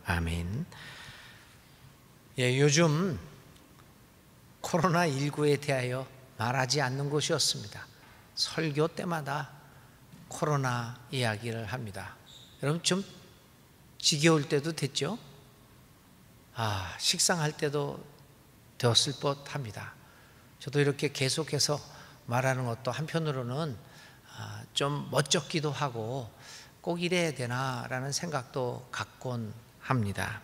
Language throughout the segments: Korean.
아멘. 요즘 코로나19에 대하여 말하지 않는 곳이 없습니다. 설교 때마다 코로나 이야기를 합니다. 여러분 좀 지겨울 때도 됐죠? 식상할 때도 되었을 법합니다. 저도 이렇게 계속해서 말하는 것도 한편으로는 좀 멋쩍기도 하고 꼭 이래야 되나라는 생각도 갖곤 합니다.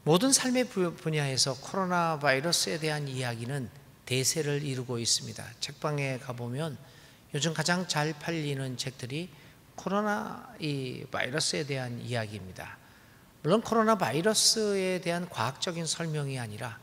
모든 삶의 분야에서 코로나 바이러스에 대한 이야기는 대세를 이루고 있습니다. 책방에 가보면 요즘 가장 잘 팔리는 책들이 코로나 이 바이러스에 대한 이야기입니다. 물론 코로나 바이러스에 대한 과학적인 설명이 아니라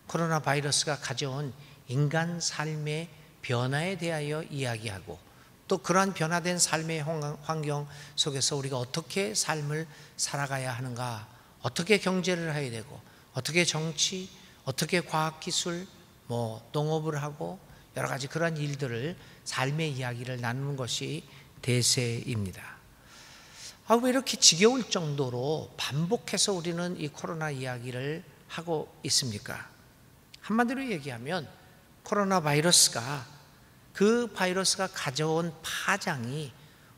코로나 바이러스가 가져온 인간 삶의 변화에 대하여 이야기하고 또 그러한 변화된 삶의 환경 속에서 우리가 어떻게 삶을 살아가야 하는가, 어떻게 경제를 해야 되고 어떻게 정치, 어떻게 과학기술, 농업을 하고 여러 가지 그런 일들을 삶의 이야기를 나누는 것이 대세입니다. 왜 이렇게 지겨울 정도로 반복해서 우리는 이 코로나 이야기를 하고 있습니까? 한마디로 얘기하면 코로나 바이러스가 그 바이러스가 가져온 파장이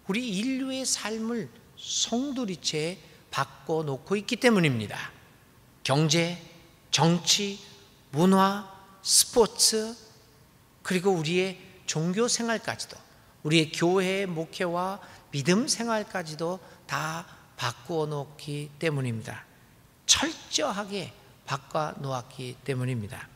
우리 인류의 삶을 송두리째 바꿔놓고 있기 때문입니다. 경제, 정치, 문화, 스포츠, 그리고 우리의 종교 생활까지도, 우리의 교회의 목회와 믿음 생활까지도 다 바꾸어 놓기 때문입니다. 철저하게 바꿔 놓았기 때문입니다.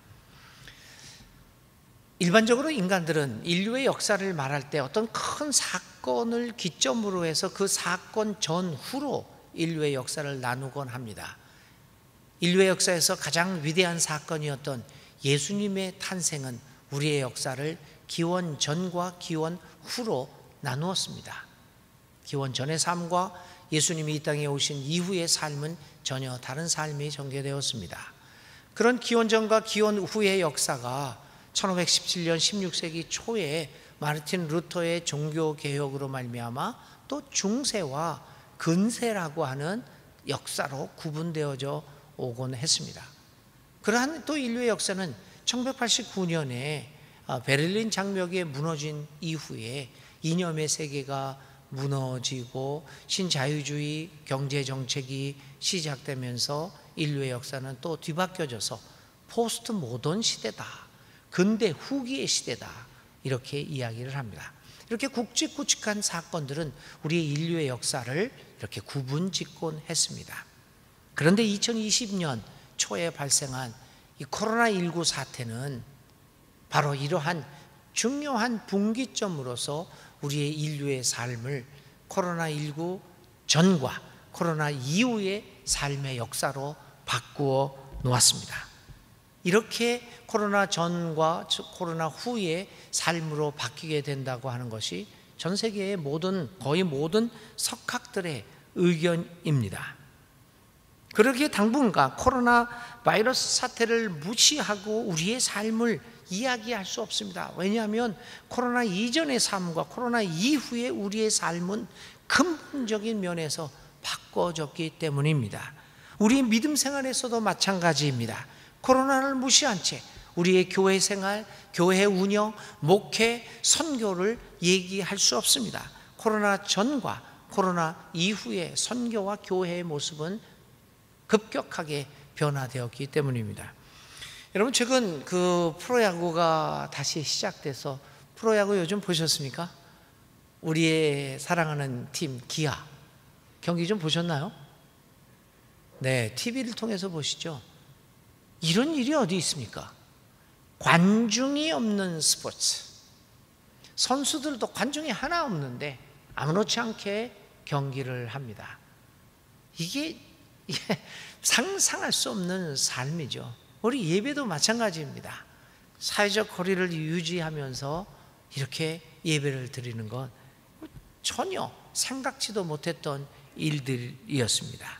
일반적으로 인간들은 인류의 역사를 말할 때 어떤 큰 사건을 기점으로 해서 그 사건 전후로 인류의 역사를 나누곤 합니다. 인류의 역사에서 가장 위대한 사건이었던 예수님의 탄생은 우리의 역사를 기원 전과 기원 후로 나누었습니다. 기원 전의 삶과 예수님이 이 땅에 오신 이후의 삶은 전혀 다른 삶이 전개되었습니다. 그런 기원 전과 기원 후의 역사가 1517년 16세기 초에 마르틴 루터의 종교개혁으로 말미암아 또 중세와 근세라고 하는 역사로 구분되어져 오곤 했습니다. 그러한 또 인류의 역사는 1989년에 베를린 장벽이 무너진 이후에 이념의 세계가 무너지고 신자유주의 경제정책이 시작되면서 인류의 역사는 또 뒤바뀌어져서 포스트 모던 시대다, 근대 후기의 시대다, 이렇게 이야기를 합니다. 이렇게 굵직굵직한 사건들은 우리의 인류의 역사를 이렇게 구분짓곤 했습니다. 그런데 2020년 초에 발생한 이 코로나19 사태는 바로 이러한 중요한 분기점으로서 우리의 인류의 삶을 코로나19 전과 코로나 이후의 삶의 역사로 바꾸어 놓았습니다. 이렇게 코로나 전과 코로나 후의 삶으로 바뀌게 된다고 하는 것이 전 세계의 거의 모든 석학들의 의견입니다. 그러기에 당분간 코로나 바이러스 사태를 무시하고 우리의 삶을 이야기할 수 없습니다. 왜냐하면 코로나 이전의 삶과 코로나 이후의 우리의 삶은 근본적인 면에서 바꿔졌기 때문입니다. 우리의 믿음 생활에서도 마찬가지입니다. 코로나를 무시한 채 우리의 교회 생활, 교회 운영, 목회, 선교를 얘기할 수 없습니다. 코로나 전과 코로나 이후의 선교와 교회의 모습은 급격하게 변화되었기 때문입니다. 여러분, 최근 그 프로야구가 다시 시작돼서, 프로야구 요즘 보셨습니까? 우리의 사랑하는 팀 기아 경기 좀 보셨나요? 네, TV를 통해서 보시죠. 이런 일이 어디 있습니까? 관중이 없는 스포츠, 선수들도 관중이 하나 없는데 아무렇지 않게 경기를 합니다. 이게 상상할 수 없는 삶이죠. 우리 예배도 마찬가지입니다. 사회적 거리를 유지하면서 이렇게 예배를 드리는 건 전혀 생각지도 못했던 일들이었습니다.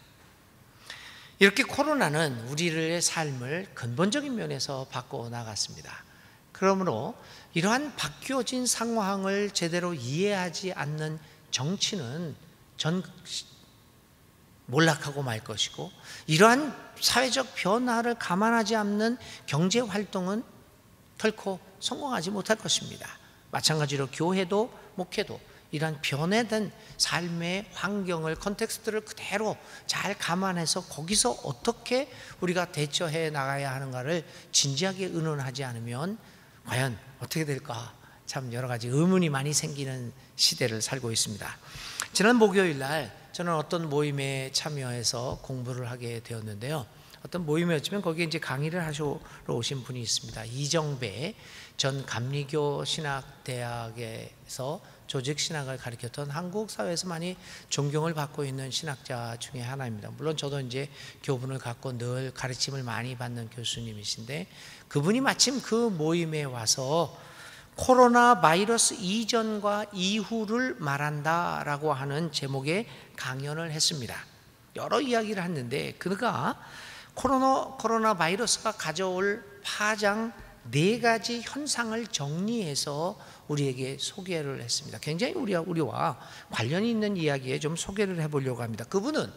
이렇게 코로나는 우리의 삶을 근본적인 면에서 바꿔 나갔습니다. 그러므로 이러한 바뀌어진 상황을 제대로 이해하지 않는 정치는 몰락하고 말 것이고, 이러한 사회적 변화를 감안하지 않는 경제 활동은 결코 성공하지 못할 것입니다. 마찬가지로 교회도 목회도 이러한 변화된 삶의 환경을, 컨텍스트를 그대로 잘 감안해서 거기서 어떻게 우리가 대처해 나가야 하는가를 진지하게 의논하지 않으면 과연 어떻게 될까, 참 여러 가지 의문이 많이 생기는 시대를 살고 있습니다. 지난 목요일 날 저는 어떤 모임에 참여해서 공부를 하게 되었는데요. 어떤 모임이었지만 거기에 이제 강의를 하시러 오신 분이 있습니다. 이정배 전 감리교 신학대학에서 조직신학을 가르쳤던 한국 사회에서 많이 존경을 받고 있는 신학자 중에 하나입니다. 물론 저도 이제 교분을 갖고 늘 가르침을 많이 받는 교수님이신데, 그분이 마침 그 모임에 와서 코로나 바이러스 이전과 이후를 말한다라고 하는 제목의 강연을 했습니다. 여러 이야기를 했는데 그가 코로나 바이러스가 가져올 파장 4가지 현상을 정리해서 우리에게 소개를 했습니다. 굉장히 우리와 관련이 있는 이야기에 좀 소개를 해보려고 합니다. 그분은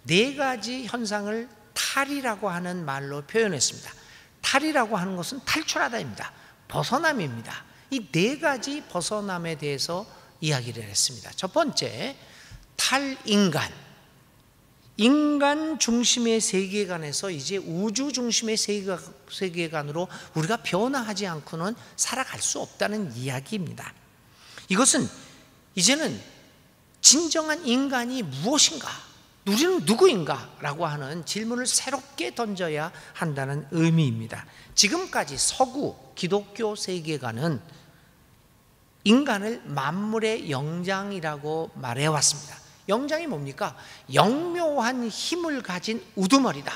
4가지 현상을 탈이라고 하는 말로 표현했습니다. 탈이라고 하는 것은 탈출하다입니다. 벗어남입니다. 이 4가지 벗어남에 대해서 이야기를 했습니다. 첫 번째, 탈인간. 인간 중심의 세계관에서 이제 우주 중심의 세계관으로 우리가 변화하지 않고는 살아갈 수 없다는 이야기입니다. 이것은 이제는 진정한 인간이 무엇인가, 우리는 누구인가 라고 하는 질문을 새롭게 던져야 한다는 의미입니다. 지금까지 서구 기독교 세계관은 인간을 만물의 영장이라고 말해왔습니다. 영장이 뭡니까? 영묘한 힘을 가진 우두머리다.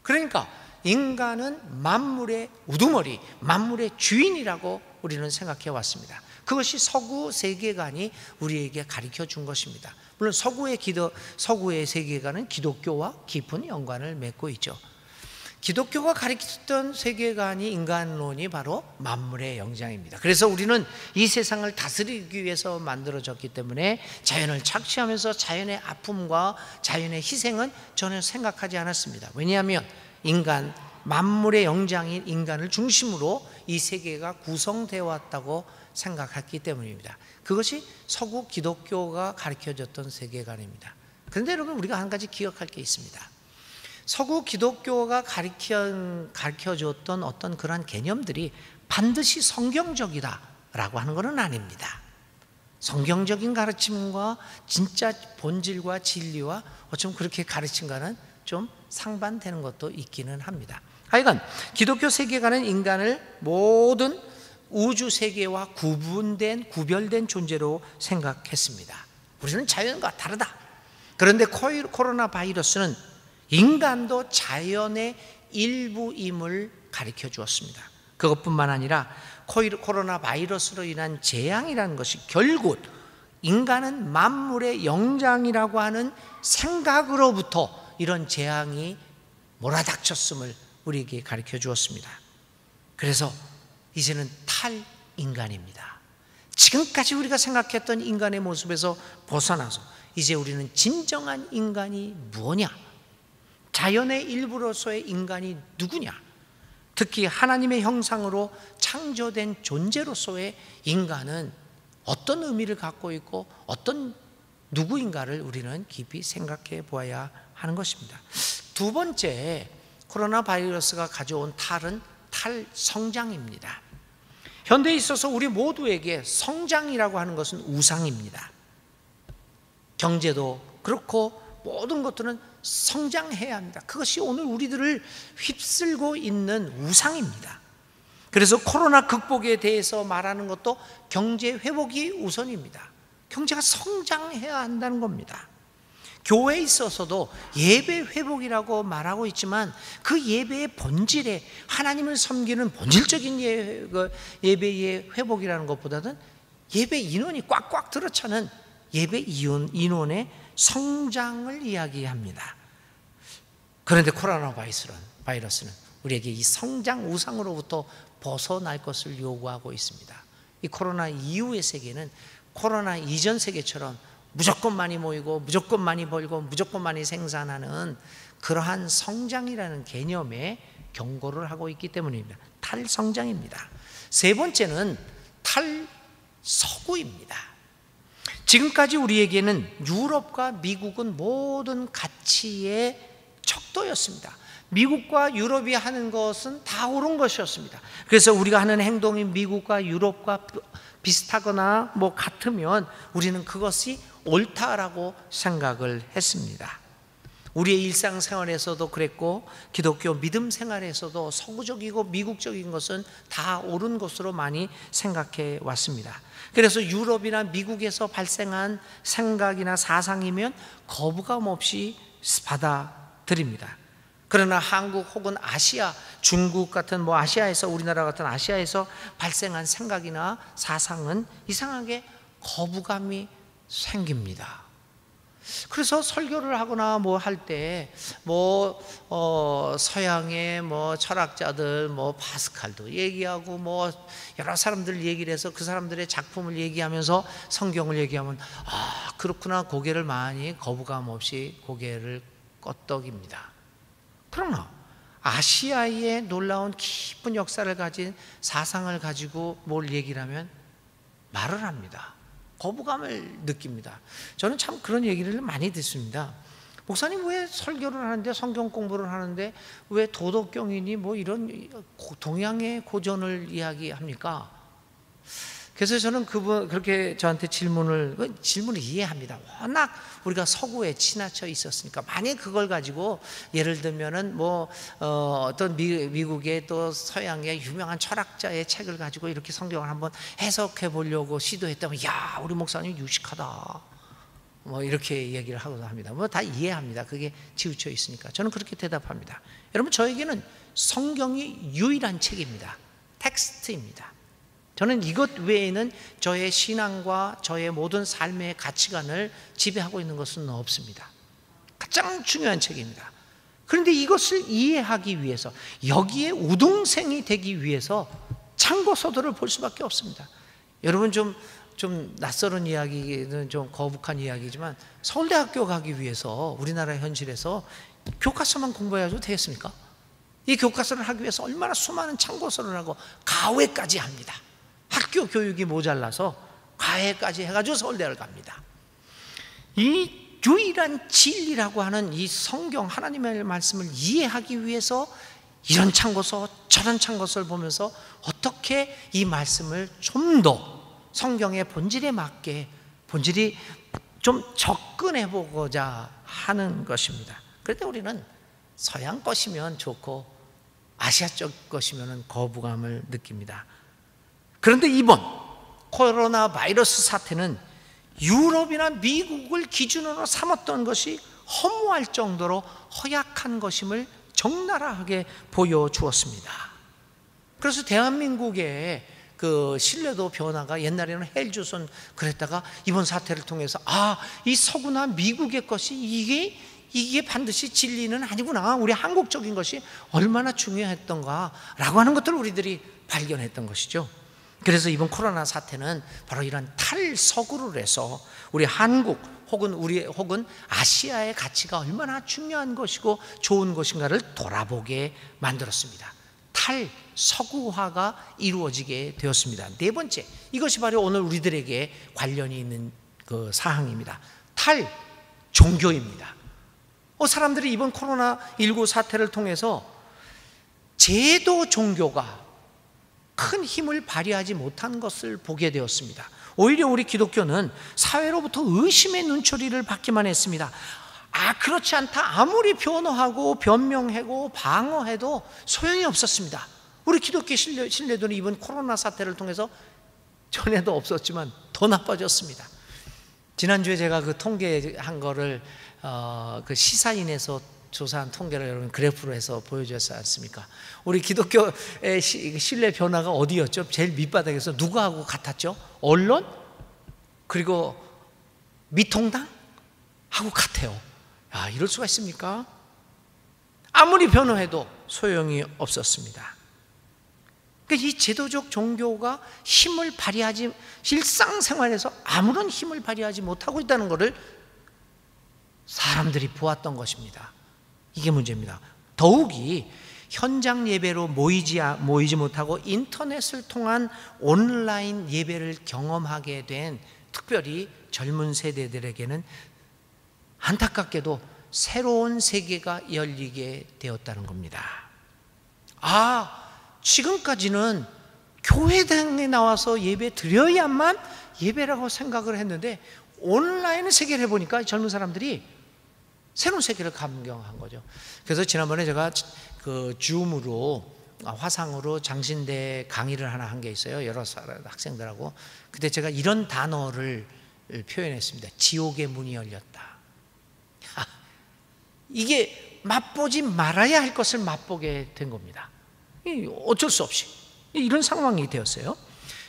그러니까 인간은 만물의 우두머리, 만물의 주인이라고 우리는 생각해 왔습니다. 그것이 서구 세계관이 우리에게 가르쳐 준 것입니다. 물론 서구의 세계관은 기독교와 깊은 연관을 맺고 있죠. 기독교가 가르쳤던 세계관이, 인간론이 바로 만물의 영장입니다. 그래서 우리는 이 세상을 다스리기 위해서 만들어졌기 때문에 자연을 착취하면서 자연의 아픔과 자연의 희생은 전혀 생각하지 않았습니다. 왜냐하면 만물의 영장인 인간을 중심으로 이 세계가 구성되어 왔다고 생각했기 때문입니다. 그것이 서구 기독교가 가르쳐줬던 세계관입니다. 그런데 여러분, 우리가 한 가지 기억할 게 있습니다. 서구 기독교가 가르쳐줬던 어떤 그런 개념들이 반드시 성경적이다라고 하는 것은 아닙니다. 성경적인 가르침과 진짜 본질과 진리와 어쩜 그렇게 가르친가는 좀 상반되는 것도 있기는 합니다. 하여간 기독교 세계관은 인간을 모든 우주 세계와 구별된 존재로 생각했습니다. 우리는 자연과 다르다. 그런데 코로나 바이러스는 인간도 자연의 일부임을 가르쳐 주었습니다. 그것뿐만 아니라 코로나 바이러스로 인한 재앙이라는 것이 결국 인간은 만물의 영장이라고 하는 생각으로부터 이런 재앙이 몰아닥쳤음을 우리에게 가르쳐 주었습니다. 그래서 이제는 탈인간입니다. 지금까지 우리가 생각했던 인간의 모습에서 벗어나서 이제 우리는 진정한 인간이 무엇냐, 자연의 일부로서의 인간이 누구냐, 특히 하나님의 형상으로 창조된 존재로서의 인간은 어떤 의미를 갖고 있고 어떤 누구인가를 우리는 깊이 생각해 보아야 하는 것입니다. 두 번째, 코로나 바이러스가 가져온 탈은 탈성장입니다. 현대에 있어서 우리 모두에게 성장이라고 하는 것은 우상입니다. 경제도 그렇고 모든 것들은 성장해야 합니다. 그것이 오늘 우리들을 휩쓸고 있는 우상입니다. 그래서 코로나 극복에 대해서 말하는 것도 경제 회복이 우선입니다. 경제가 성장해야 한다는 겁니다. 교회에 있어서도 예배 회복이라고 말하고 있지만 그 예배의 본질에 하나님을 섬기는 본질적인 예배의 회복이라는 것보다는 예배 인원이 꽉꽉 들어차는 예배 인원의 성장을 이야기합니다. 그런데 코로나 바이러스는 우리에게 이 성장 우상으로부터 벗어날 것을 요구하고 있습니다. 이 코로나 이후의 세계는 코로나 이전 세계처럼 무조건 많이 모이고 무조건 많이 벌고 무조건 많이 생산하는 그러한 성장이라는 개념에 경고를 하고 있기 때문입니다. 탈성장입니다. 세 번째는 탈서구입니다. 지금까지 우리에게는 유럽과 미국은 모든 가치의 척도였습니다. 미국과 유럽이 하는 것은 다 옳은 것이었습니다. 그래서 우리가 하는 행동이 미국과 유럽과 비슷하거나 뭐 같으면 우리는 그것이 옳다라고 생각을 했습니다. 우리의 일상생활에서도 그랬고 기독교 믿음 생활에서도 서구적이고 미국적인 것은 다 옳은 것으로 많이 생각해 왔습니다. 그래서 유럽이나 미국에서 발생한 생각이나 사상이면 거부감 없이 받아들입니다. 그러나 한국 혹은 아시아, 중국 같은 아시아에서, 우리나라 같은 아시아에서 발생한 생각이나 사상은 이상하게 거부감이 생깁니다. 그래서 설교를 하거나 할 때 서양의 철학자들 파스칼도 얘기하고 여러 사람들 얘기를 해서 그 사람들의 작품을 얘기하면서 성경을 얘기하면 그렇구나, 고개를 많이 거부감 없이 고개를 끄덕입니다. 그러나 아시아의 놀라운 깊은 역사를 가진 사상을 가지고 뭘 얘기를 하면 말을 합니다. 거부감을 느낍니다. 저는 참 그런 얘기를 많이 듣습니다. 목사님, 왜 설교를 하는데, 성경 공부를 하는데 왜 도덕경이니 이런 동양의 고전을 이야기합니까? 그래서 저는 그렇게 저한테 질문을 이해합니다. 워낙 우리가 서구에 지나쳐 있었으니까. 만약 그걸 가지고 예를 들면은 어떤 미국의 또 서양의 유명한 철학자의 책을 가지고 이렇게 성경을 한번 해석해 보려고 시도했다면, 야, 우리 목사님 유식하다, 이렇게 얘기를 하고도 합니다. 다 이해합니다. 그게 치우쳐 있으니까. 저는 그렇게 대답합니다. 여러분, 저에게는 성경이 유일한 책입니다. 텍스트입니다. 저는 이것 외에는 저의 신앙과 저의 모든 삶의 가치관을 지배하고 있는 것은 없습니다. 가장 중요한 책입니다. 그런데 이것을 이해하기 위해서, 여기에 우등생이 되기 위해서 참고서들을 볼 수밖에 없습니다. 여러분, 좀 낯설은 이야기는 좀 거북한 이야기지만, 서울대학교 가기 위해서 우리나라 현실에서 교과서만 공부해야죠 되겠습니까? 이 교과서를 하기 위해서 얼마나 수많은 참고서를 하고 가외까지 합니다. 학교 교육이 모자라서 과외까지 해가지고 서울대를 갑니다. 이 유일한 진리라고 하는 이 성경, 하나님의 말씀을 이해하기 위해서 이런 참고서 저런 참고서를 보면서 어떻게 이 말씀을 좀 더 성경의 본질에 맞게, 본질이 좀 접근해 보고자 하는 것입니다. 그런데 우리는 서양 것이면 좋고 아시아 쪽 것이면 거부감을 느낍니다. 그런데 이번 코로나 바이러스 사태는 유럽이나 미국을 기준으로 삼았던 것이 허무할 정도로 허약한 것임을 적나라하게 보여주었습니다. 그래서 대한민국의 그 신뢰도 변화가, 옛날에는 헬조선 그랬다가 이번 사태를 통해서 이 서구나 미국의 것이 이게 반드시 진리는 아니구나, 우리 한국적인 것이 얼마나 중요했던가라고 하는 것들을 우리들이 발견했던 것이죠. 그래서 이번 코로나 사태는 바로 이런 탈서구를 해서 우리 한국 혹은 아시아의 가치가 얼마나 중요한 것이고 좋은 것인가를 돌아보게 만들었습니다. 탈서구화가 이루어지게 되었습니다. 네 번째, 이것이 바로 오늘 우리들에게 관련이 있는 그 사항입니다. 탈종교입니다. 사람들이 이번 코로나19 사태를 통해서 제도 종교가 큰 힘을 발휘하지 못한 것을 보게 되었습니다. 오히려 우리 기독교는 사회로부터 의심의 눈초리를 받기만 했습니다. 그렇지 않다, 아무리 변호하고 변명하고 방어해도 소용이 없었습니다. 우리 기독교 신뢰도는 이번 코로나 사태를 통해서 전에도 없었지만 더 나빠졌습니다. 지난주에 제가 그 통계한 거를 그 시사인에서 조사한 통계를 여러분 그래프로 해서 보여주었지 않습니까? 우리 기독교의 신뢰 변화가 어디였죠? 제일 밑바닥에서 누구하고 같았죠? 언론? 그리고 미통당하고 같아요. 이럴 수가 있습니까? 아무리 변호해도 소용이 없었습니다. 그러니까 이 제도적 종교가 힘을 발휘하지, 일상생활에서 아무런 힘을 발휘하지 못하고 있다는 것을 사람들이 보았던 것입니다. 이게 문제입니다. 더욱이 현장 예배로 모이지 못하고 인터넷을 통한 온라인 예배를 경험하게 된 특별히 젊은 세대들에게는 안타깝게도 새로운 세계가 열리게 되었다는 겁니다. 지금까지는 교회당에 나와서 예배 드려야만 예배라고 생각을 했는데 온라인 세계를 해보니까 젊은 사람들이 새로운 세계를 감경한 거죠. 그래서 지난번에 제가 그 줌으로 화상으로 장신대 강의를 하나 한 게 있어요. 여러 학생들하고. 그때 제가 이런 단어를 표현했습니다. 지옥의 문이 열렸다. 이게 맛보지 말아야 할 것을 맛보게 된 겁니다. 어쩔 수 없이 이런 상황이 되었어요.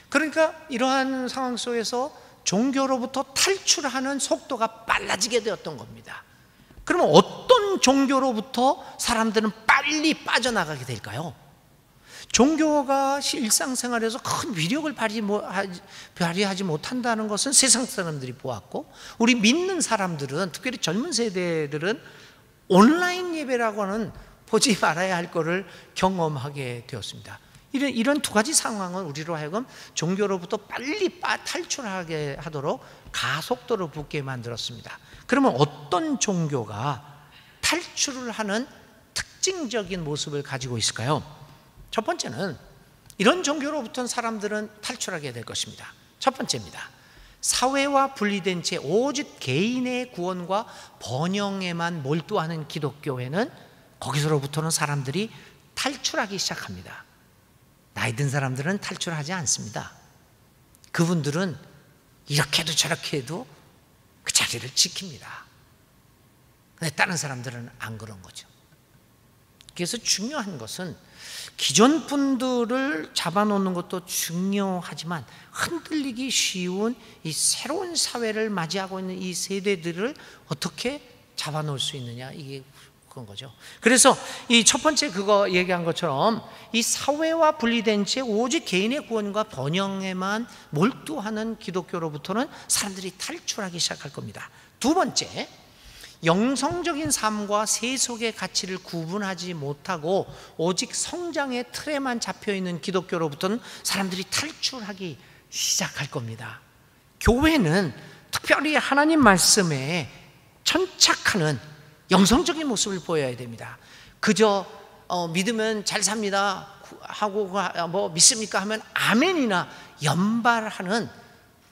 그러니까 이러한 상황 속에서 종교로부터 탈출하는 속도가 빨라지게 되었던 겁니다. 그러면 어떤 종교로부터 사람들은 빨리 빠져나가게 될까요? 종교가 일상생활에서 큰 위력을 발휘하지 못한다는 것은 세상 사람들이 보았고, 우리 믿는 사람들은, 특별히 젊은 세대들은 온라인 예배라고는 보지 말아야 할 것을 경험하게 되었습니다. 이런 두 가지 상황은 우리로 하여금 종교로부터 빨리 탈출하게 하도록 가속도를 붙게 만들었습니다. 그러면 어떤 종교가 탈출을 하는 특징적인 모습을 가지고 있을까요? 첫 번째는 이런 종교로부터 사람들은 탈출하게 될 것입니다. 첫 번째입니다. 사회와 분리된 채 오직 개인의 구원과 번영에만 몰두하는 기독교회는 거기서로부터는 사람들이 탈출하기 시작합니다. 나이 든 사람들은 탈출하지 않습니다. 그분들은 이렇게 해도 저렇게 해도 그 자리를 지킵니다. 근데 다른 사람들은 안 그런 거죠. 그래서 중요한 것은 기존 분들을 잡아놓는 것도 중요하지만 흔들리기 쉬운 이 새로운 사회를 맞이하고 있는 이 세대들을 어떻게 잡아놓을 수 있느냐, 이게 그런 거죠. 그래서 이 첫 번째 그거 얘기한 것처럼 이 사회와 분리된 채 오직 개인의 구원과 번영에만 몰두하는 기독교로부터는 사람들이 탈출하기 시작할 겁니다. 두 번째, 영성적인 삶과 세속의 가치를 구분하지 못하고 오직 성장의 틀에만 잡혀있는 기독교로부터는 사람들이 탈출하기 시작할 겁니다. 교회는 특별히 하나님 말씀에 천착하는 영성적인 모습을 보여야 됩니다. 그저 믿으면 잘 삽니다 하고 뭐 믿습니까 하면 아멘이나 연발하는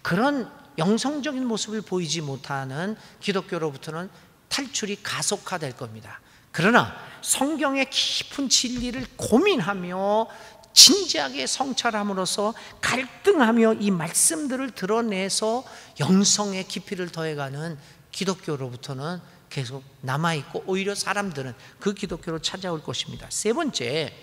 그런 영성적인 모습을 보이지 못하는 기독교로부터는 탈출이 가속화될 겁니다. 그러나 성경의 깊은 진리를 고민하며 진지하게 성찰함으로써 갈등하며 이 말씀들을 드러내서 영성의 깊이를 더해가는 기독교로부터는 계속 남아있고 오히려 사람들은 그 기독교로 찾아올 것입니다. 세 번째,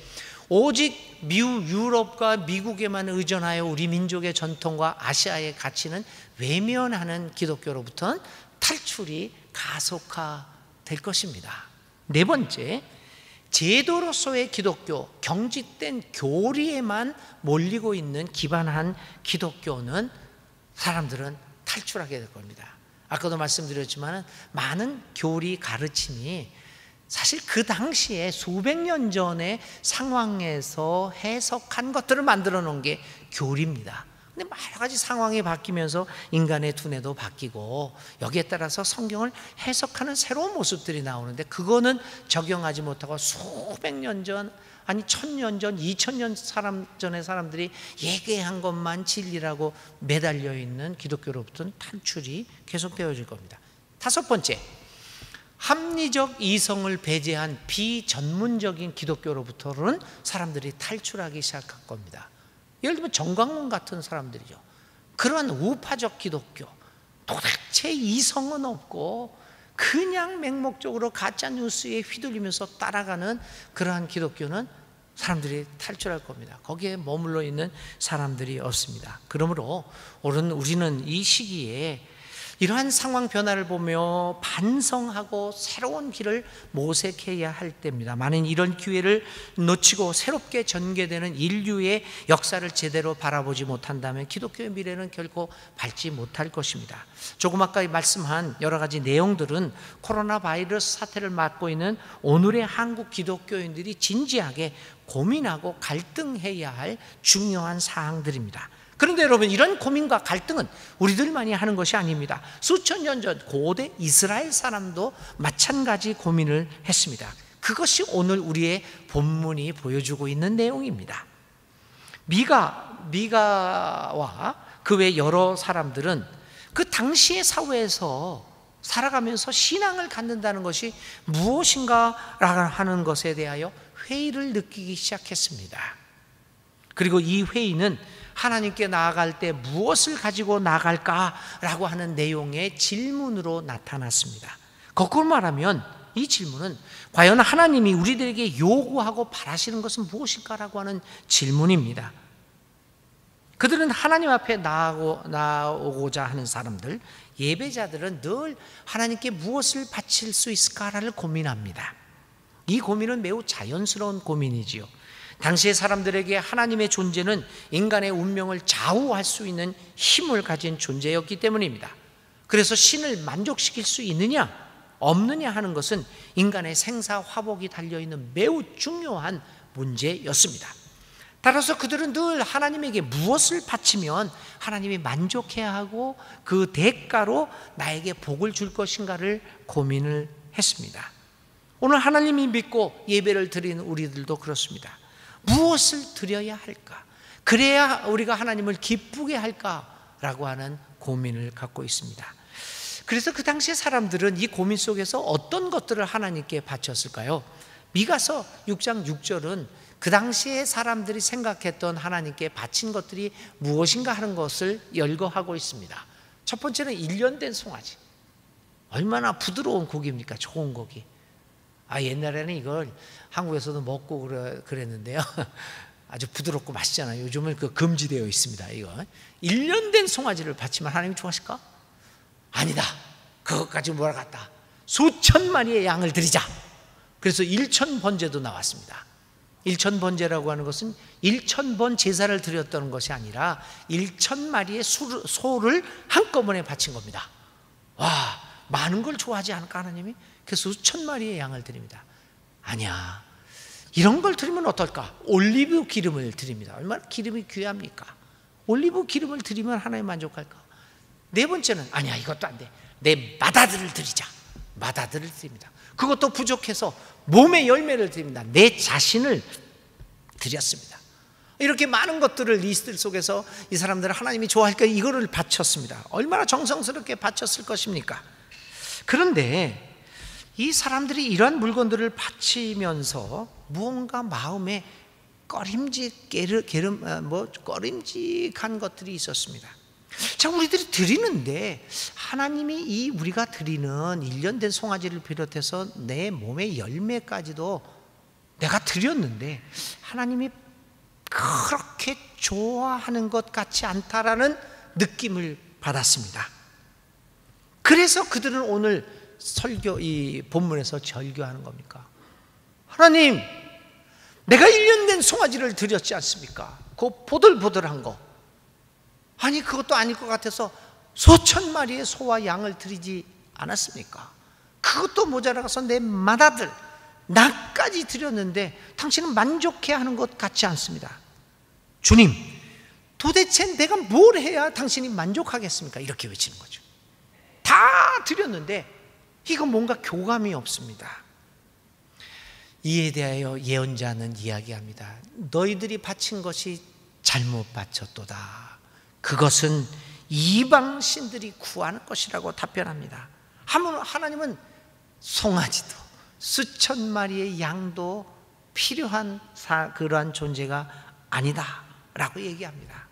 오직 유럽과 미국에만 의존하여 우리 민족의 전통과 아시아의 가치는 외면하는 기독교로부터는 탈출이 가속화될 것입니다. 네 번째, 제도로서의 기독교, 경직된 교리에만 몰리고 있는 기반한 기독교는 사람들은 탈출하게 될 겁니다. 아까도 말씀드렸지만 많은 교리 가르침이 사실 그 당시에 수백 년 전의 상황에서 해석한 것들을 만들어 놓은 게 교리입니다. 근데 여러 가지 상황이 바뀌면서 인간의 두뇌도 바뀌고 여기에 따라서 성경을 해석하는 새로운 모습들이 나오는데 그거는 적용하지 못하고 수백 년 전, 아니 1000년 전, 2000년 전의 사람들이 얘기한 것만 진리라고 매달려 있는 기독교로부터는 탈출이 계속되어질 겁니다. 다섯 번째, 합리적 이성을 배제한 비전문적인 기독교로부터는 사람들이 탈출하기 시작할 겁니다. 예를 들면 정광훈 같은 사람들이죠. 그런 우파적 기독교, 도대체 이성은 없고 그냥 맹목적으로 가짜 뉴스에 휘둘리면서 따라가는 그러한 기독교는 사람들이 탈출할 겁니다. 거기에 머물러 있는 사람들이 없습니다. 그러므로 우리는 이 시기에 이러한 상황 변화를 보며 반성하고 새로운 길을 모색해야 할 때입니다. 많은 이런 기회를 놓치고 새롭게 전개되는 인류의 역사를 제대로 바라보지 못한다면 기독교의 미래는 결코 밝지 못할 것입니다. 조금 아까 말씀한 여러 가지 내용들은 코로나 바이러스 사태를 맞고 있는 오늘의 한국 기독교인들이 진지하게 고민하고 갈등해야 할 중요한 사항들입니다. 그런데 여러분, 이런 고민과 갈등은 우리들만이 하는 것이 아닙니다. 수천 년 전 고대 이스라엘 사람도 마찬가지 고민을 했습니다. 그것이 오늘 우리의 본문이 보여주고 있는 내용입니다. 미가와 그 외 여러 사람들은 그 당시의 사회에서 살아가면서 신앙을 갖는다는 것이 무엇인가 하는 것에 대하여 회의를 느끼기 시작했습니다. 그리고 이 회의는 하나님께 나아갈 때 무엇을 가지고 나아갈까라고 하는 내용의 질문으로 나타났습니다. 거꾸로 말하면 이 질문은 과연 하나님이 우리들에게 요구하고 바라시는 것은 무엇일까라고 하는 질문입니다. 그들은 하나님 앞에 나오고자 하는 사람들, 예배자들은 늘 하나님께 무엇을 바칠 수 있을까를 고민합니다. 이 고민은 매우 자연스러운 고민이지요. 당시의 사람들에게 하나님의 존재는 인간의 운명을 좌우할 수 있는 힘을 가진 존재였기 때문입니다. 그래서 신을 만족시킬 수 있느냐 없느냐 하는 것은 인간의 생사화복이 달려있는 매우 중요한 문제였습니다. 따라서 그들은 늘 하나님에게 무엇을 바치면 하나님이 만족해야 하고 그 대가로 나에게 복을 줄 것인가를 고민을 했습니다. 오늘 하나님이 믿고 예배를 드리는 우리들도 그렇습니다. 무엇을 드려야 할까? 그래야 우리가 하나님을 기쁘게 할까라고 하는 고민을 갖고 있습니다. 그래서 그 당시의 사람들은 이 고민 속에서 어떤 것들을 하나님께 바쳤을까요? 미가서 6장 6절은 그 당시에 사람들이 생각했던 하나님께 바친 것들이 무엇인가 하는 것을 열거하고 있습니다. 첫 번째는 1년 된 송아지. 얼마나 부드러운 고기입니까? 좋은 고기. 옛날에는 이걸 한국에서도 먹고 그랬는데요. 아주 부드럽고 맛있잖아요. 요즘은 그 금지되어 있습니다. 이거 1년 된 송아지를 바치면 하나님이 좋아하실까? 아니다. 그것까지 몰아갔다. 수천 마리의 양을 드리자. 그래서 1,000번제도 나왔습니다. 1,000번제라고 하는 것은 1,000번 제사를 드렸다는 것이 아니라 1,000마리의 소를 한꺼번에 바친 겁니다. 와, 많은 걸 좋아하지 않을까 하나님이? 그래서 수천 마리의 양을 드립니다. 아니야, 이런 걸 드리면 어떨까? 올리브 기름을 드립니다. 얼마나 기름이 귀합니까? 올리브 기름을 드리면 하나님 만족할까? 네 번째는 아니야, 이것도 안 돼. 내 맏아들을 드리자. 맏아들을 드립니다. 그것도 부족해서 몸의 열매를 드립니다. 내 자신을 드렸습니다. 이렇게 많은 것들을 리스트 속에서 이 사람들은 하나님이 좋아할까 이거를 바쳤습니다. 얼마나 정성스럽게 바쳤을 것입니까? 그런데 이 사람들이 이러한 물건들을 바치면서 무언가 마음에 꺼림직한 것들이 있었습니다. 자, 우리들이 드리는데 하나님이 우리가 드리는 1년 된 송아지를 비롯해서 내 몸의 열매까지도 내가 드렸는데 하나님이 그렇게 좋아하는 것 같지 않다라는 느낌을 받았습니다. 그래서 그들은 오늘 이 본문에서 절규하는 겁니까? 하나님, 내가 1년 된 송아지를 드렸지 않습니까? 그 보들보들한 거. 아니, 그것도 아닐 것 같아서 수천 마리의 소와 양을 드리지 않았습니까? 그것도 모자라서 내 맏아들 나까지 드렸는데 당신은 만족해야 하는 것 같지 않습니다. 주님, 도대체 내가 뭘 해야 당신이 만족하겠습니까? 이렇게 외치는 거죠. 다 드렸는데 이건 뭔가 교감이 없습니다. 이에 대하여 예언자는 이야기합니다. 너희들이 바친 것이 잘못 바쳤도다. 그것은 이방 신들이 구하는 것이라고 답변합니다. 하나님은 송아지도 수천 마리의 양도 필요한 그러한 존재가 아니다라고 얘기합니다.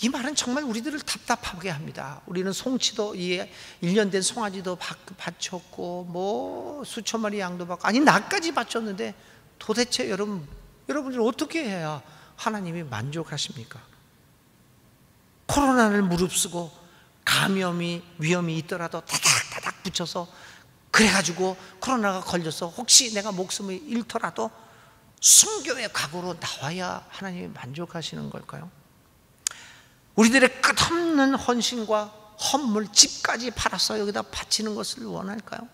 이 말은 정말 우리들을 답답하게 합니다. 우리는 송치도 1년 된 송아지도 바쳤고 뭐 수천 마리 양도 받고, 아니 나까지 바쳤는데 도대체 여러분들 어떻게 해야 하나님이 만족하십니까? 코로나를 무릅쓰고 감염이 위험이 있더라도 다닥다닥 붙여서 그래가지고 코로나가 걸려서 혹시 내가 목숨을 잃더라도 순교의 각오로 나와야 하나님이 만족하시는 걸까요? 우리들의 끝없는 헌신과 헌물, 집까지 팔아서 여기다 바치는 것을 원할까요?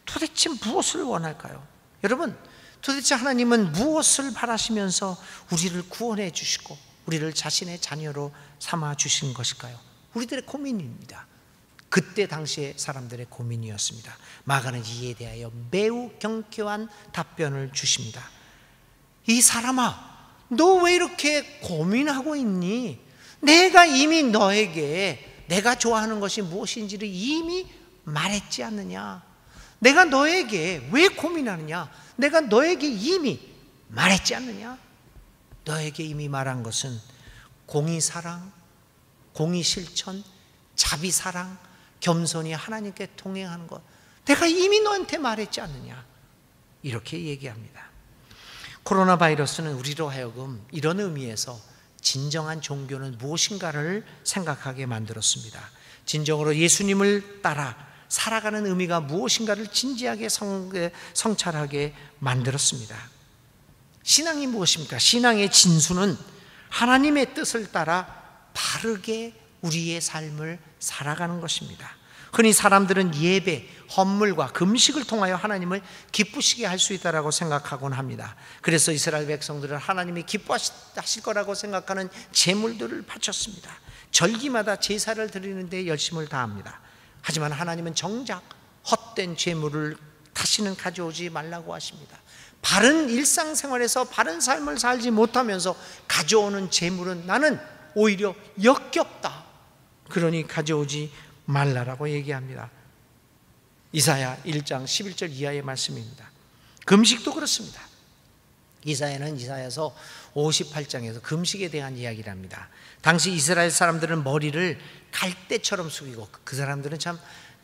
도대체 무엇을 원할까요? 여러분, 도대체 하나님은 무엇을 바라시면서 우리를 구원해 주시고 우리를 자신의 자녀로 삼아 주신 것일까요? 우리들의 고민입니다. 그때 당시의 사람들의 고민이었습니다. 마가는 이에 대하여 매우 경쾌한 답변을 주십니다. 이 사람아, 너 왜 이렇게 고민하고 있니? 내가 이미 너에게 내가 좋아하는 것이 무엇인지를 이미 말했지 않느냐? 내가 너에게 왜 고민하느냐? 내가 너에게 이미 말했지 않느냐? 너에게 이미 말한 것은 공의사랑, 공의실천, 자비사랑, 겸손히 하나님께 동행하는 것, 내가 이미 너한테 말했지 않느냐? 이렇게 얘기합니다. 코로나 바이러스는 우리로 하여금 이런 의미에서 진정한 종교는 무엇인가를 생각하게 만들었습니다. 진정으로 예수님을 따라 살아가는 의미가 무엇인가를 진지하게 성찰하게 만들었습니다. 신앙이 무엇입니까? 신앙의 진수는 하나님의 뜻을 따라 바르게 우리의 삶을 살아가는 것입니다. 흔히 사람들은 예배, 헌물과 금식을 통하여 하나님을 기쁘시게 할 수 있다고 생각하곤 합니다. 그래서 이스라엘 백성들은 하나님이 기뻐하실 거라고 생각하는 제물들을 바쳤습니다. 절기마다 제사를 드리는 데 열심을 다합니다. 하지만 하나님은 정작 헛된 제물을 다시는 가져오지 말라고 하십니다. 바른 일상생활에서 바른 삶을 살지 못하면서 가져오는 제물은 나는 오히려 역겹다. 그러니 가져오지 말라라고 얘기합니다. 이사야 1장 11절 이하의 말씀입니다. 금식도 그렇습니다. 이사야는 이사야서 58장에서 금식에 대한 이야기를 합니다. 당시 이스라엘 사람들은 머리를 갈대처럼 숙이고, 그 사람들은 참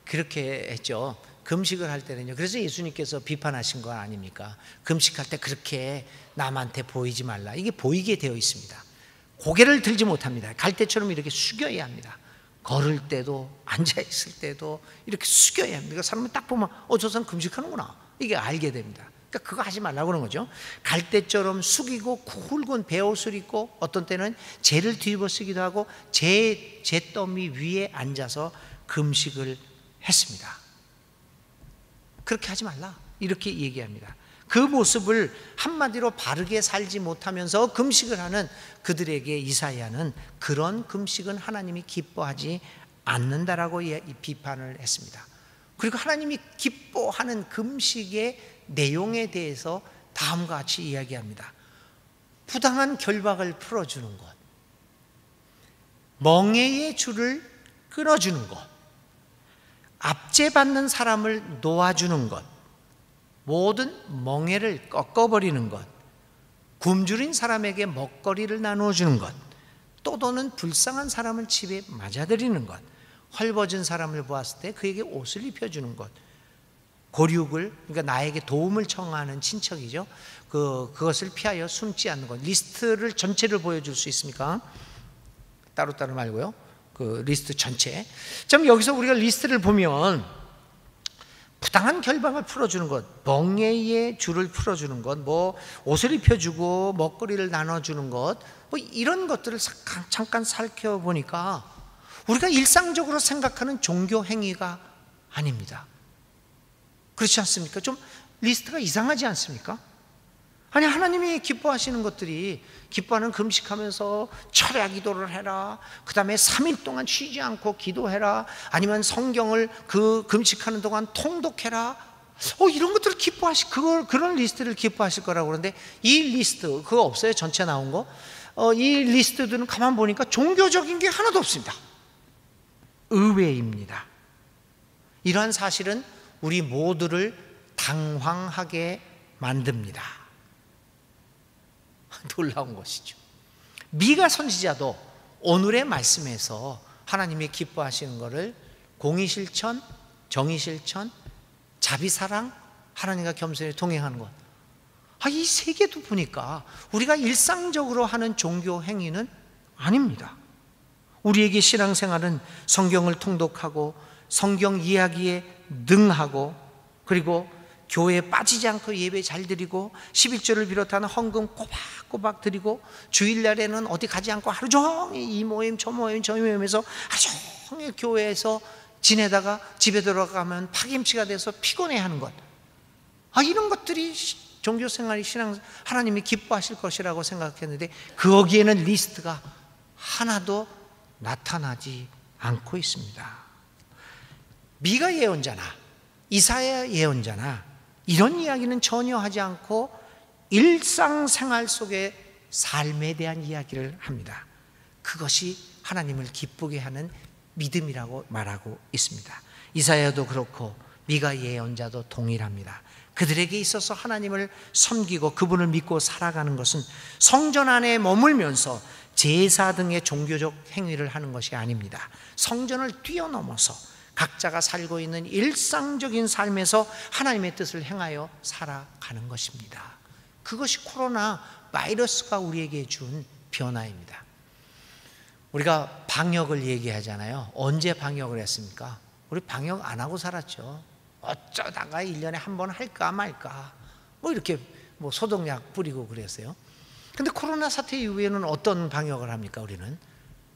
그렇게 했죠. 금식을 할 때는요. 그래서 예수님께서 비판하신 거 아닙니까? 금식할 때 그렇게 남한테 보이지 말라. 이게 보이게 되어 있습니다. 고개를 들지 못합니다. 갈대처럼 이렇게 숙여야 합니다. 걸을 때도 앉아있을 때도 이렇게 숙여야 합니다. 사람이 딱 보면 저 사람 금식하는구나, 이게 알게 됩니다. 그러니까 그거 하지 말라고 그러는 거죠. 갈대처럼 숙이고 굵은 베옷을 입고 어떤 때는 재를 뒤집어 쓰기도 하고 재더미 위에 앉아서 금식을 했습니다. 그렇게 하지 말라, 이렇게 얘기합니다. 그 모습을 한마디로 바르게 살지 못하면서 금식을 하는 그들에게 이사야는 그런 금식은 하나님이 기뻐하지 않는다라고 비판을 했습니다. 그리고 하나님이 기뻐하는 금식의 내용에 대해서 다음과 같이 이야기합니다. 부당한 결박을 풀어주는 것, 멍에의 줄을 끊어주는 것, 압제받는 사람을 놓아주는 것, 모든 멍에를 꺾어버리는 것, 굶주린 사람에게 먹거리를 나누어주는 것, 또도는 불쌍한 사람을 집에 맞아들이는 것, 헐벗은 사람을 보았을 때 그에게 옷을 입혀주는 것, 고륙을, 그러니까 나에게 도움을 청하는 친척이죠. 그것을 피하여 숨지 않는 것. 리스트를 전체를 보여줄 수 있습니까? 따로따로 말고요. 그 리스트 전체. 참 여기서 우리가 리스트를 보면 부당한 결박을 풀어주는 것, 멍에의 줄을 풀어주는 것, 옷을 입혀주고 먹거리를 나눠주는 것, 이런 것들을 잠깐 살펴보니까 우리가 일상적으로 생각하는 종교 행위가 아닙니다. 그렇지 않습니까? 좀 리스트가 이상하지 않습니까? 아니, 하나님이 기뻐하시는 것들이, 기뻐하는 금식하면서 철야 기도를 해라, 그 다음에 3일 동안 쉬지 않고 기도해라, 아니면 성경을 그 금식하는 동안 통독해라, 이런 것들을 그런 리스트를 기뻐하실 거라고 그러는데, 이 리스트 그거 없어요? 전체 나온 거? 이 리스트들은 가만 보니까 종교적인 게 하나도 없습니다. 의외입니다. 이러한 사실은 우리 모두를 당황하게 만듭니다. 놀라운 것이죠. 미가 선지자도 오늘의 말씀에서 하나님이 기뻐하시는 것을 공의실천, 정의실천, 자비사랑, 하나님과 겸손히 동행하는 것, 이 세 개도 보니까 우리가 일상적으로 하는 종교 행위는 아닙니다. 우리에게 신앙생활은 성경을 통독하고 성경 이야기에 능하고, 그리고 교회에 빠지지 않고 예배 잘 드리고 11조를 비롯한 헌금 꼬박꼬박 드리고, 주일날에는 어디 가지 않고 하루 종일 이 모임 저 모임 저 모임에서 하루 종일 교회에서 지내다가 집에 들어가면 파김치가 돼서 피곤해하는 것, 이런 것들이 종교생활이 하나님이 기뻐하실 것이라고 생각했는데, 거기에는 리스트가 하나도 나타나지 않고 있습니다. 미가 예언자나 이사야 예언자나 이런 이야기는 전혀 하지 않고 일상생활 속의 삶에 대한 이야기를 합니다. 그것이 하나님을 기쁘게 하는 믿음이라고 말하고 있습니다. 이사야도 그렇고 미가 예언자도 동일합니다. 그들에게 있어서 하나님을 섬기고 그분을 믿고 살아가는 것은 성전 안에 머물면서 제사 등의 종교적 행위를 하는 것이 아닙니다. 성전을 뛰어넘어서 각자가 살고 있는 일상적인 삶에서 하나님의 뜻을 행하여 살아가는 것입니다. 그것이 코로나 바이러스가 우리에게 준 변화입니다. 우리가 방역을 얘기하잖아요. 언제 방역을 했습니까? 우리 방역 안 하고 살았죠. 어쩌다가 1년에 한 번 할까 말까 이렇게 소독약 뿌리고 그랬어요. 근데 코로나 사태 이후에는 어떤 방역을 합니까? 우리는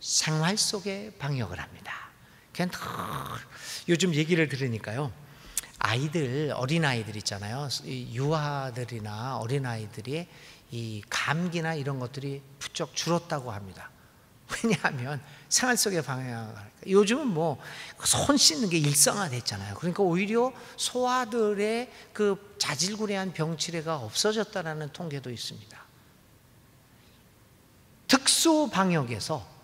생활 속의 방역을 합니다. 그냥 요즘 얘기를 들으니까요, 어린아이들 있잖아요. 유아들이나 어린아이들이 이 감기나 이런 것들이 부쩍 줄었다고 합니다. 왜냐하면 생활 속의 방향을, 요즘은 손 씻는 게 일상화됐잖아요. 그러니까 오히려 소아들의 그 자질구레한 병치레가 없어졌다는 통계도 있습니다. 특수 방역에서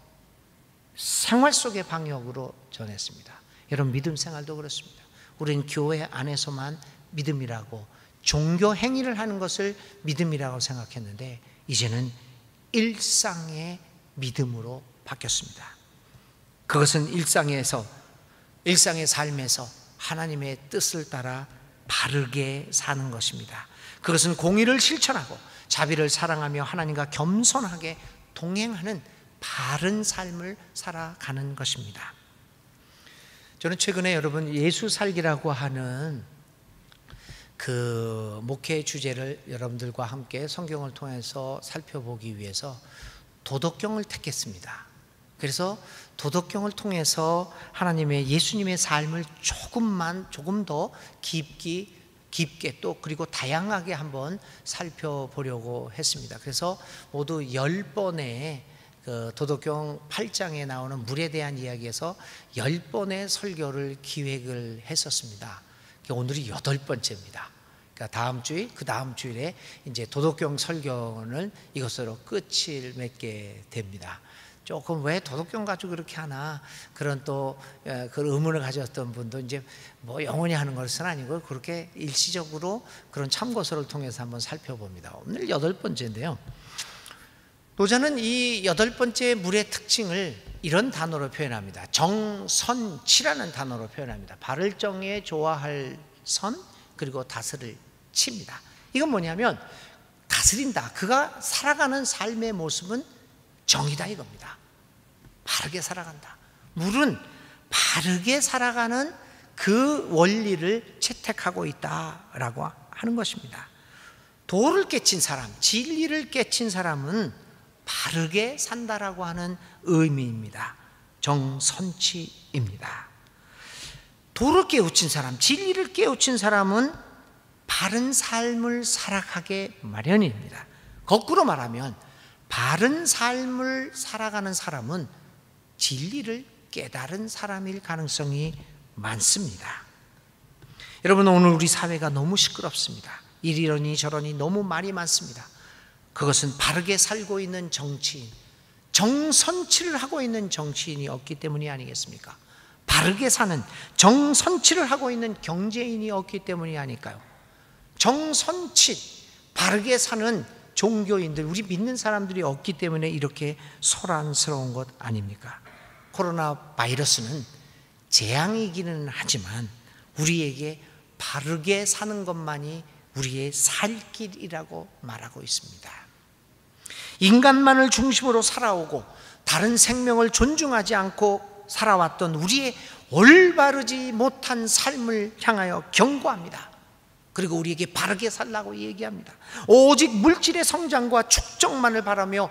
생활 속의 방역으로 전했습니다. 여러분, 믿음 생활도 그렇습니다. 우리는 교회 안에서만 믿음이라고, 종교 행위를 하는 것을 믿음이라고 생각했는데 이제는 일상의 믿음으로 바뀌었습니다. 그것은 일상의 삶에서 하나님의 뜻을 따라 바르게 사는 것입니다. 그것은 공의를 실천하고 자비를 사랑하며 하나님과 겸손하게 동행하는 바른 삶을 살아가는 것입니다. 저는 최근에 여러분 예수 살기라고 하는 그 목회 주제를 여러분들과 함께 성경을 통해서 살펴보기 위해서 도덕경을 택했습니다. 그래서 도덕경을 통해서 하나님의 예수님의 삶을 조금 더 깊게 또 그리고 다양하게 한번 살펴보려고 했습니다. 그래서 모두 10번의 그 도덕경 8장에 나오는 물에 대한 이야기에서 10번의 설교를 기획을 했었습니다. 오늘이 8번째입니다. 그러니까 그 다음 주일에 이제 도덕경 설교는 이것으로 끝을 맺게 됩니다. 조금 왜 도덕경 가지고 그렇게 하나, 그런 또 그런 의문을 가졌던 분도 이제 영원히 하는 것은 아니고 그렇게 일시적으로 그런 참고서를 통해서 한번 살펴봅니다. 오늘 8번째인데요. 노자는 이 8번째 물의 특징을 이런 단어로 표현합니다. 정선치라는 단어로 표현합니다. 바를 정에 좋아할 선, 그리고 다스릴 치입니다. 이건 뭐냐면 다스린다. 그가 살아가는 삶의 모습은 정이다 이겁니다. 바르게 살아간다. 물은 바르게 살아가는 그 원리를 채택하고 있다라고 하는 것입니다. 도를 깨친 사람, 진리를 깨친 사람은 바르게 산다라고 하는 의미입니다. 정선치입니다. 도를 깨우친 사람, 진리를 깨우친 사람은 바른 삶을 살아가게 마련입니다. 거꾸로 말하면 바른 삶을 살아가는 사람은 진리를 깨달은 사람일 가능성이 많습니다. 여러분, 오늘 우리 사회가 너무 시끄럽습니다. 이러니 저러니 너무 말이 많습니다. 그것은 바르게 살고 있는 정치인, 정선치를 하고 있는 정치인이 없기 때문이 아니겠습니까? 바르게 사는 정선치를 하고 있는 경제인이 없기 때문이 아닐까요? 정선치, 바르게 사는 종교인들, 우리 믿는 사람들이 없기 때문에 이렇게 소란스러운 것 아닙니까? 코로나 바이러스는 재앙이기는 하지만 우리에게 바르게 사는 것만이 우리의 살 길이라고 말하고 있습니다. 인간만을 중심으로 살아오고 다른 생명을 존중하지 않고 살아왔던 우리의 올바르지 못한 삶을 향하여 경고합니다. 그리고 우리에게 바르게 살라고 얘기합니다. 오직 물질의 성장과 축적만을 바라며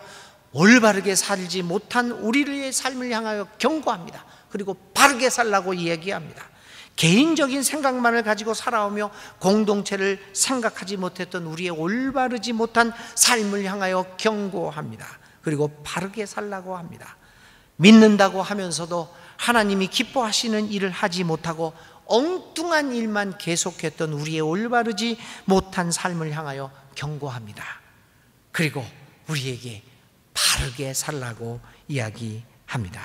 올바르게 살지 못한 우리의 삶을 향하여 경고합니다. 그리고 바르게 살라고 얘기합니다. 개인적인 생각만을 가지고 살아오며 공동체를 생각하지 못했던 우리의 올바르지 못한 삶을 향하여 경고합니다. 그리고 바르게 살라고 합니다. 믿는다고 하면서도 하나님이 기뻐하시는 일을 하지 못하고 엉뚱한 일만 계속했던 우리의 올바르지 못한 삶을 향하여 경고합니다. 그리고 우리에게 바르게 살라고 이야기합니다.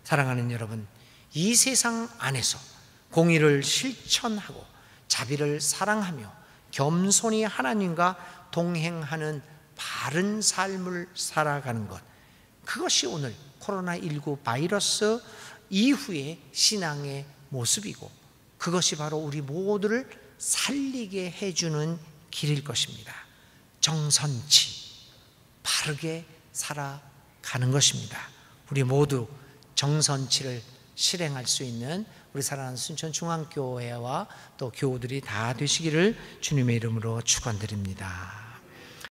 사랑하는 여러분, 이 세상 안에서 공의를 실천하고 자비를 사랑하며 겸손히 하나님과 동행하는 바른 삶을 살아가는 것, 그것이 오늘 코로나19 바이러스 이후의 신앙의 모습이고 그것이 바로 우리 모두를 살리게 해주는 길일 것입니다. 정선치 바르게 살아가는 것입니다. 우리 모두 정선치를 실행할 수 있는 우리 사랑하는 순천중앙교회와 또 교우들이 다 되시기를 주님의 이름으로 축원드립니다.